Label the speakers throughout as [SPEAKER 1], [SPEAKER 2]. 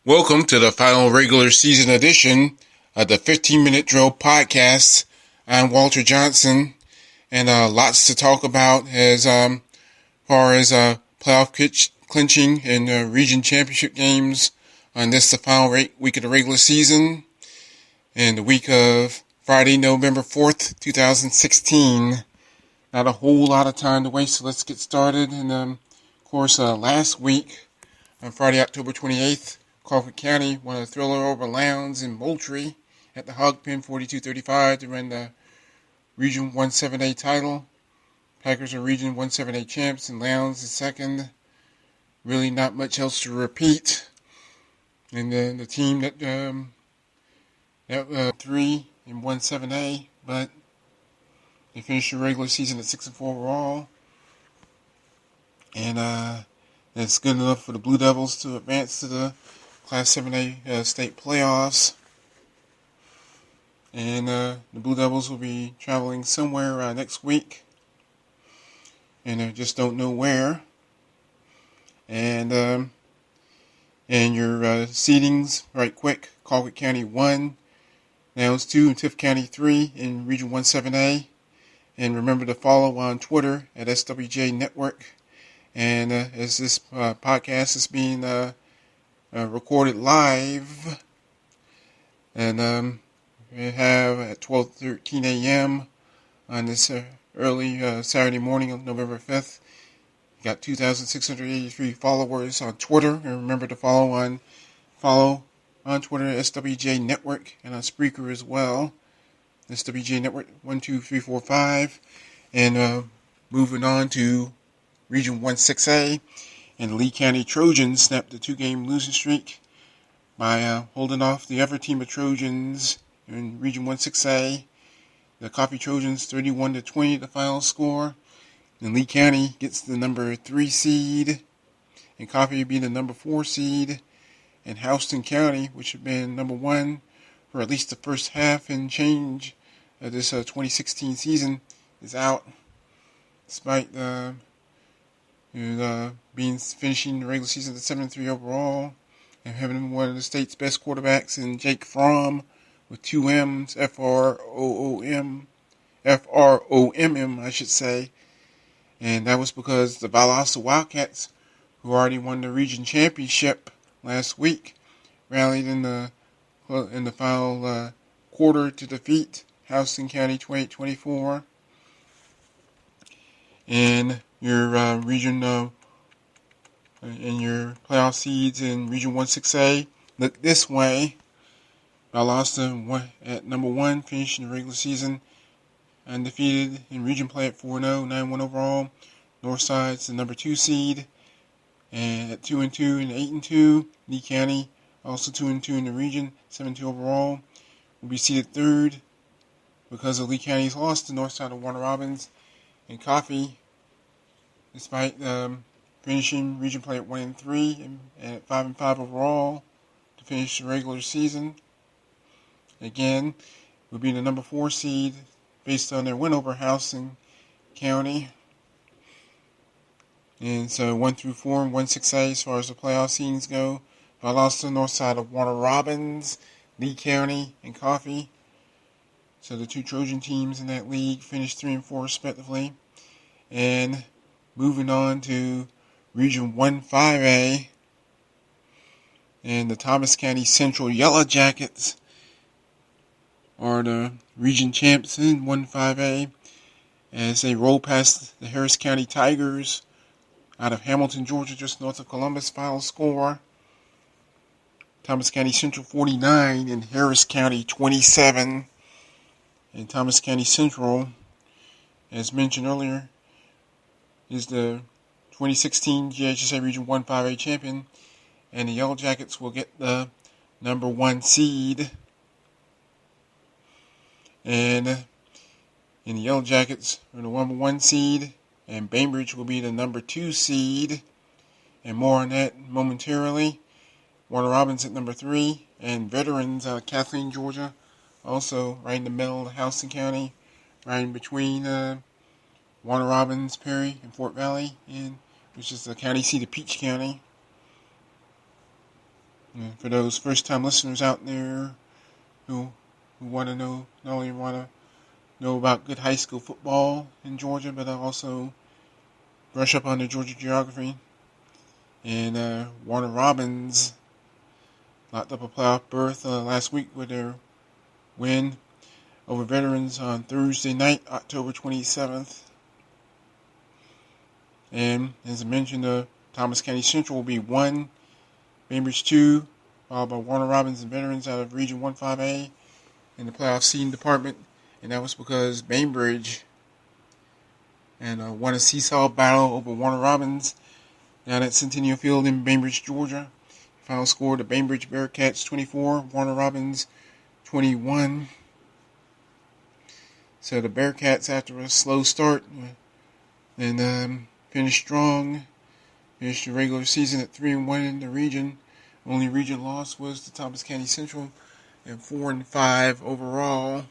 [SPEAKER 1] Welcome to the final regular season edition of the 15-Minute Drill Podcast. I'm Walter Johnson, and lots to talk about as far as playoff clinching and region championship games on this the final week of the regular season, and the week of Friday, November 4th, 2016. Not a whole lot of time to waste, so let's get started. And of course, last week on Friday, October 28th, Crawford County won a thriller over Lowndes and Moultrie at the Hog Pen 42-35 to win the Region 17A title. Packers are Region 17A champs and Lowndes is second. Really not much else to repeat. And then the team that 3 and won 7A, but they finished the regular season at 6-4 overall. And that's good enough for the Blue Devils to advance to the Class 7A state playoffs. And the Blue Devils will be traveling somewhere next week. And I just don't know where. And your seedings, right quick. Colquitt County 1, Lowndes 2, and Tift County 3 in Region 17A. And remember to follow on Twitter at SWJ Network. And as this podcast is being recorded live, and we have at 12:13 a.m. on this early Saturday morning of November 5th. Got 2,683 followers on Twitter, and remember to follow on Twitter at SWJ Network and on Spreaker as well. SWJ Network 12345, and moving on to Region 16A. And the Lee County Trojans snapped a 2-game losing streak by holding off the other team of Trojans in Region 16A. The Coffee Trojans 31-20 the final score. And Lee County gets the number 3 seed. And Coffee would be the number 4 seed. And Houston County, which had been number 1 for at least the first half and change of this 2016 season, is out. Despite finishing the regular season at 7-3 overall, and having one of the state's best quarterbacks in Jake Fromm with 2 M's, F-R-O-M-M, I should say. And that was because the Valdosta Wildcats, who already won the region championship last week, rallied in the final quarter to defeat Houston County 28-24. And your region and your playoff seeds in Region 16A look this way. Valdosta at number 1, finishing the regular season undefeated in region play at 4-0, 9-1 overall. Northside's the number 2 seed and at 2-2 and 8-2. Lee County also 2-2 in the region, 7-2 overall. Will be seeded 3rd because of Lee County's loss to Northside of Warner Robins. And Coffee, despite finishing region play at 1-3 and at 5-5 overall to finish the regular season, again would be the number 4 seed based on their win over Houston County. And so 1-4 and 16A as far as the playoff seedings go. Valdosta, Northside of Warner Robins, Lee County, and Coffee. So the 2 Trojan teams in that league finished 3 and 4 respectively. And moving on to Region 15A, and the Thomas County Central Yellow Jackets are the region champs in 15A as they roll past the Harris County Tigers out of Hamilton, Georgia, just north of Columbus. Final score: Thomas County Central 49 and Harris County 27. And Thomas County Central, as mentioned earlier, is the 2016 GHSA Region 15A champion, and the Yellow Jackets will get the number 1 seed. And in the Yellow Jackets are the number 1 seed, and Bainbridge will be the number 2 seed. And more on that momentarily. Warner Robins at number 3, and Veterans out of Kathleen, Georgia, also right in the middle of Houston County, right in between Warner Robins, Perry, and Fort Valley, which is the county seat of Peach County. For those first-time listeners out there who want to know, not only want to know about good high school football in Georgia, but also brush up on the Georgia geography. And Warner Robins locked up a playoff berth last week with their win over Veterans on Thursday night, October 27th. And as I mentioned, Thomas County Central will be 1, Bainbridge 2, followed by Warner Robins and Veterans out of Region 1-5A in the playoff seeding department. And that was because Bainbridge won a seesaw battle over Warner Robins down at Centennial Field in Bainbridge, Georgia. Final score, the Bainbridge Bearcats 24, Warner Robins 21. So the Bearcats, after a slow start, and finished strong. Finished the regular season at 3-1 in the region. Only region loss was to Thomas County Central, and 4-5 overall.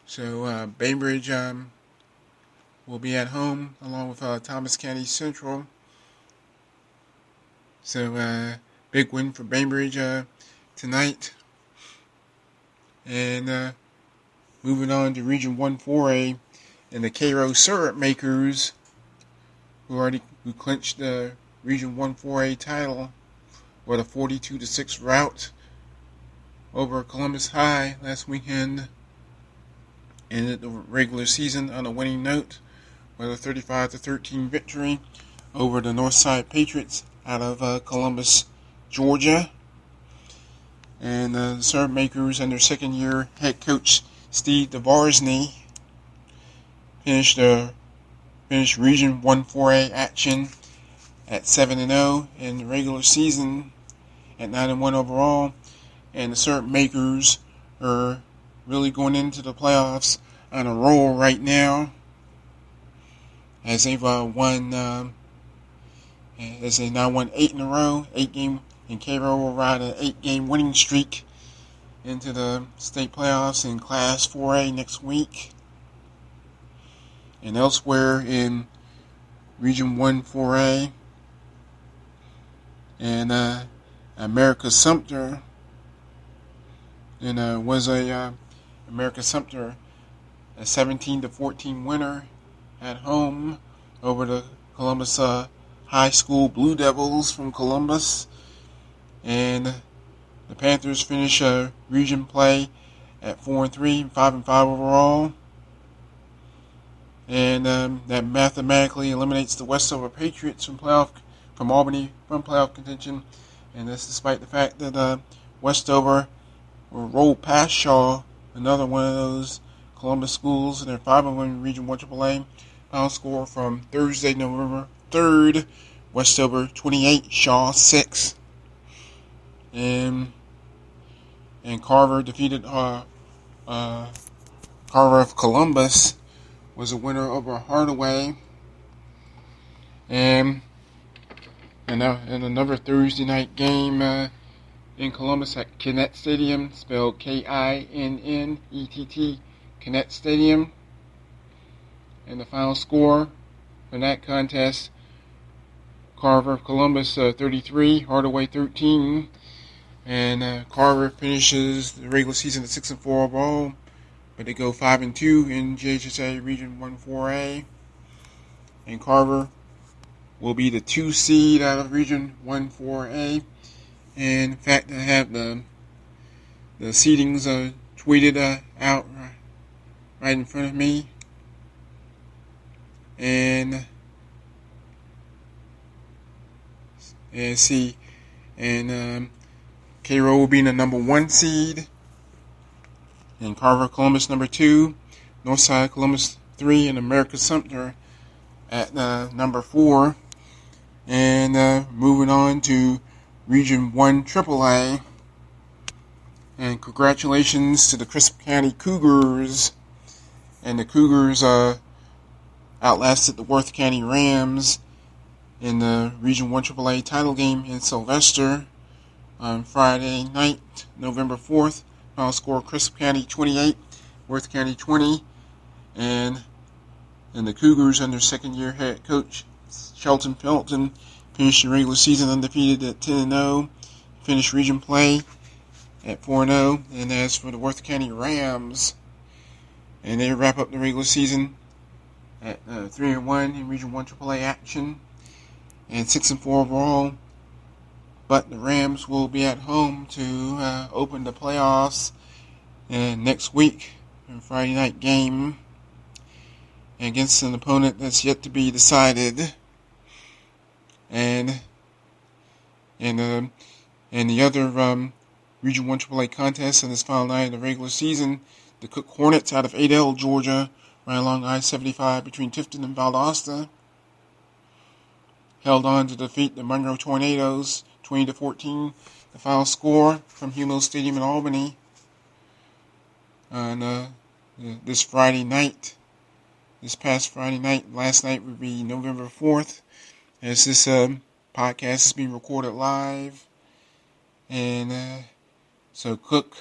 [SPEAKER 1] So Bainbridge will be at home along with Thomas County Central. So big win for Bainbridge tonight. And moving on to Region 1-4A, and the Cairo Syrup Makers, who clinched the Region 1-4A title with a 42-6 rout over Columbus High last weekend. Ended the regular season on a winning note with a 35-13 victory over the Northside Patriots out of Columbus, Georgia. And the Syrup Makers and their second-year head coach Steve DeVarsney finished Region 1-4A action at 7-0 in the regular season, at 9-1 overall. And the Syrup Makers are really going into the playoffs on a roll right now, as they've now won 8 in a row, 8-game, and Cairo will ride an 8-game winning streak into the state playoffs in Class 4A next week. And elsewhere in Region 1-4A, and America Sumter, and America Sumter a 17-14 winner at home over the Columbus High School Blue Devils from Columbus. And the Panthers finish region play at 4-3, 5-5 overall. And that mathematically eliminates the Westover Patriots from Albany from playoff contention. And this despite the fact that Westover will roll past Shaw, another one of those Columbus schools, and they're 5-1 Region 1-AAA. Final score from Thursday, November 3rd, Westover 28, Shaw 6. And Carver defeated Carver of Columbus, was a winner over Hardaway. And another Thursday night game in Columbus at Kinnett Stadium, spelled Kinnett, Kinnett Stadium. And the final score for that contest, Carver of Columbus 33, Hardaway 13. And Carver finishes the regular season at 6-4 overall, but they go 5-2 in JHSA Region 1-4A. And Carver will be the 2 seed out of Region 1-4A. And in fact, I have the seedings tweeted out right in front of me. And see, and Cairo will be in the number 1 seed, and Carver Columbus number 2, Northside Columbus 3, and America Sumter at number 4. And moving on to Region 1 AAA, and congratulations to the Crisp County Cougars. And the Cougars outlasted the Worth County Rams in the Region 1 AAA title game in Sylvester on Friday night, November 4th. Final score, Crisp County 28, Worth County 20. And the Cougars, under second-year head coach Shelton Felton, finished the regular season undefeated at 10-0. Finished region play at 4-0. And as for the Worth County Rams, and they wrap up the regular season at 3-1 in Region 1 AAA action and 6-4 overall. But the Rams will be at home to open the playoffs next week, a Friday night game against an opponent that's yet to be decided. And the other Region 1 AAA contest on this final night of the regular season, the Cook Hornets out of Adel, Georgia, right along I-75 between Tifton and Valdosta, held on to defeat the Monroe Tornadoes 20-14. The final score from Hilo Stadium in Albany on this Friday night. This past Friday night, last night would be November 4th, as this podcast is being recorded live. And so Cook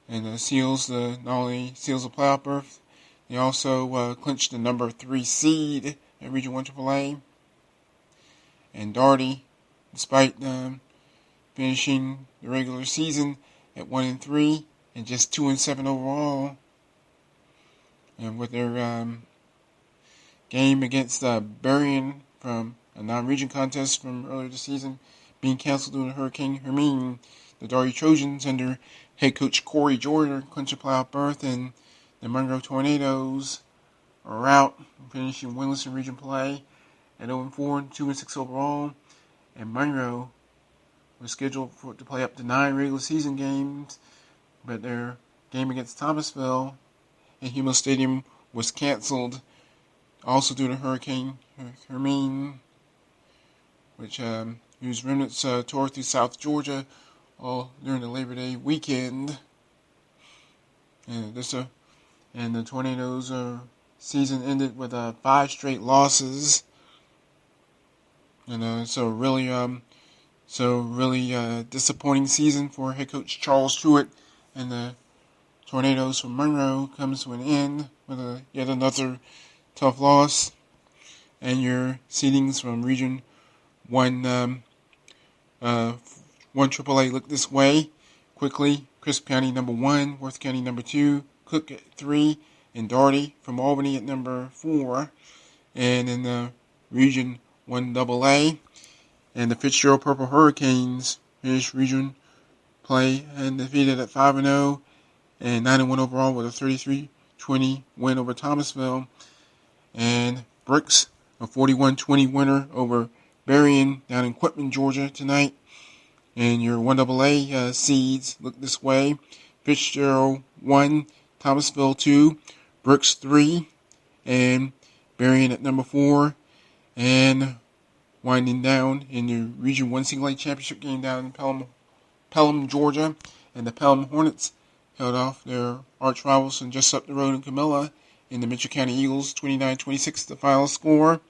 [SPEAKER 1] and seals not only seals the playoff berth, they also clinched the number 3 seed at Region 1 AAA. And Daugherty, despite finishing the regular season at 1-3 and just 2-7 overall, and with their game against Berrien from a non-region contest from earlier this season being canceled due to Hurricane Hermine, the Daugherty Trojans under head coach Corey Jordan clinched a playoff berth, and the Monroe Tornadoes are out, finishing winless in region play at 0-4 and 2-6 overall. And Monroe was scheduled to play up to 9 regular season games, but their game against Thomasville in Hilo Stadium was canceled, also due to Hurricane Hermine, whose remnants tore through South Georgia all during the Labor Day weekend. And the Tornadoes' season ended with 5 straight losses, and so really disappointing season for head coach Charles Truitt, and the Tornadoes from Monroe comes to an end with yet another tough loss. And your seedings from Region 1 AAA look this way. Quickly, Crisp County number 1, Worth County number 2, Cook at 3, and Daugherty from Albany at number 4. And in the Region 1 AA, and the Fitzgerald Purple Hurricanes finished region play and defeated at 5-0 and 9-1 overall with a 33-20 win over Thomasville. And Brooks, a 41-20 winner over Berrien down in Quitman, Georgia tonight. And your 1AA seeds look this way. Fitzgerald 1, Thomasville 2, Brooks 3, and Berrien at number 4. And winding down in the Region 1 Single A Championship game down in Pelham, Georgia. And the Pelham Hornets held off their arch rivals from just up the road in Camilla in the Mitchell County Eagles, 29-26 the final score.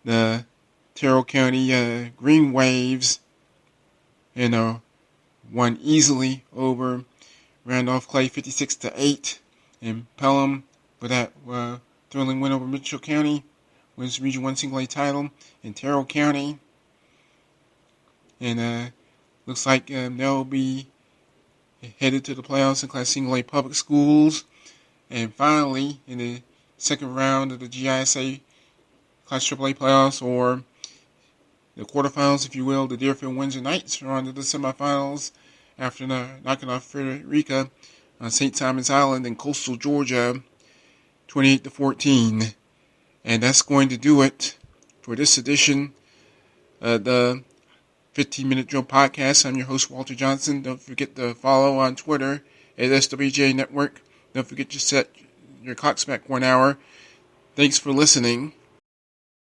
[SPEAKER 1] The Terrell County Green Waves won easily over Randolph Clay 56-8. And Pelham, with that thrilling win over Mitchell County, wins Region 1 Single A title in Terrell County. And looks like they'll be headed to the playoffs in Class Single A Public Schools. And finally, in the second round of the GISA Class AAA playoffs, or the quarterfinals, if you will, the Deerfield Windsor Knights are on to the semifinals after knocking off Frederica on St. Simon's Island in coastal Georgia, 28-14. And that's going to do it for this edition of the 15-Minute Drill Podcast. I'm your host, Walter Johnson. Don't forget to follow on Twitter at SWJ Network. Don't forget to set your clocks back 1 hour. Thanks for listening.